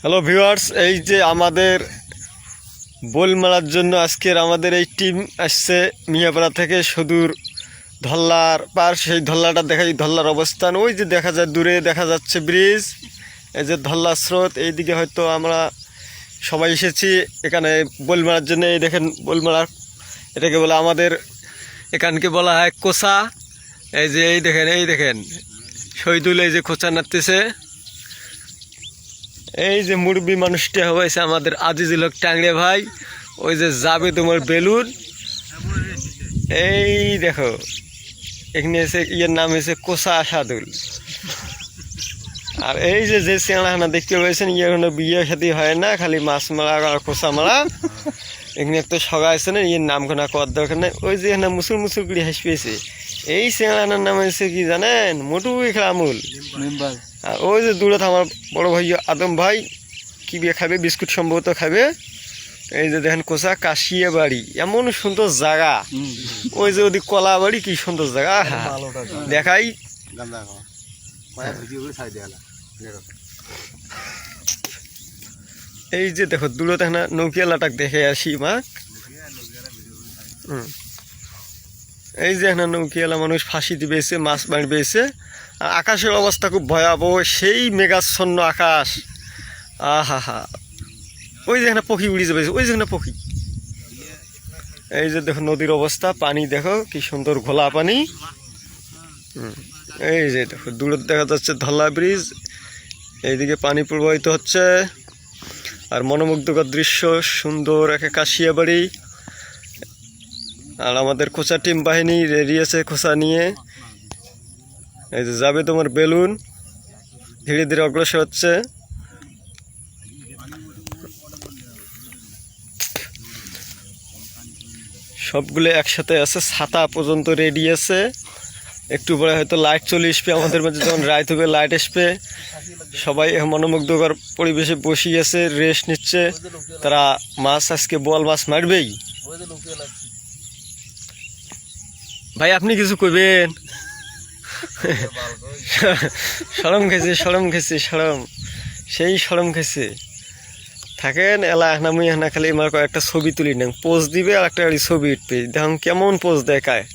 Hello viewers, এই যে আমাদের বোল মেলার জন্য আজকের আমাদের এই টিম আসছে মিয়াপাড়া থেকে সুদূর ধল্লার পার। সেই ধল্লাটা দেখাই, ধল্লার অবস্থান ওই যে দেখা যায়, দূরে দেখা যাচ্ছে ব্রিজ, এই যে ধল্লার স্রোত। এইদিকে হয়তো আমরা সবাই এসেছি এখানে বোল মেলার জন্য। এই দেখেন বোল মেলার, এটাকে বলে আমাদের এখানকে বলা হয় কোচা। এই যে এই দেখেন শহীদুল এই যে খোঁচা নাড়তেছে। এই যে মুরব্বী মানুষটা হয়েছে আমাদের আজিজুল হক টাংড়ে ভাই। ওই যে যাবে তোমার বেলুন, এই দেখো এখানে এসে ইয়ের নাম হয়েছে কোসা আসাদুল। আর এই যে চেংড়াখানা দেখতে পেয়েছেন, ইয়ে কোনো বিয়ে সাথে হয় না, খালি মাছ মারা আর কোসা মারা। এখানে একটা সগা আছে না, ইয়ের নাম কোনা কর দরকার নেই। ওই যে এখানে মুসুর মুসুর করে হাসি পেয়েছে, এই চেংড়াখানার নাম হয়েছে কি জানেন? মোটু খেলামুল। আর ওই যে দূরে আমার বড় ভাই আদম ভাই কি বিয়ে খাবে, বিস্কুট সম্ভবত খাবে। এই যে দেখেন কোচা কাশিয়া বাড়ি, এমন সুন্দর জায়গা। ওই যে ওদিক কলা বাড়ি, কি সুন্দর জায়গা দেখাই। এই যে দেখো দূরে দেখেন নৌকিয়ালাটাক দেখে আসি মা। এই যে এখানে নৌকিয়ালা মানুষ ফাঁসি দিবেছে, মাছ মারি পেয়েছে। আর আকাশের অবস্থা খুব ভয়াবহ, সেই মেঘাচ্ছন্ন আকাশ। আহা হা, ওই যে এখানে পক্ষী উড়ে যাবে, ওই যে এখানে পক্ষী। এই যে দেখো নদীর অবস্থা, পানি দেখো কি সুন্দর ঘোলা পানি। এই যে দেখো দূরে দেখা যাচ্ছে ধল্লা ব্রিজ, এইদিকে পানি প্রবাহিত হচ্ছে। আর মনোমুগ্ধকর দৃশ্য, সুন্দর একটা কাশিয়া বাড়ি। আর আমাদের খোঁচা টিম বাহিনী রেডি আছে খোঁচা নিয়ে। এই যে যাবে তোমার বেলুন, ধীরে ধীরে অগ্রসর হচ্ছে। সবগুলো একসাথে আছে, ছাতা পর্যন্ত রেডি আছে। একটু পরে হয়তো লাইট চলে আসবে আমাদের মাঝে, যখন রাত হবে লাইট আসবে। সবাই মনোমুগ্ধকর পরিবেশে বসিয়ে আছে, রেস্ট নিচ্ছে। তারা মাছ আজকে বোয়াল মাছ মারবেই। ভাই আপনি কিছু কইবেন? সরম খেয়েছে, সেই সরম খেয়েছে। থাকেন এলা এখানে মুই এখানে খালি আমার কয়েকটা ছবি তুলি নেন, পোজ দিবে আর একটা ছবি উঠবে, দেখুন কেমন পোজ দেখায়।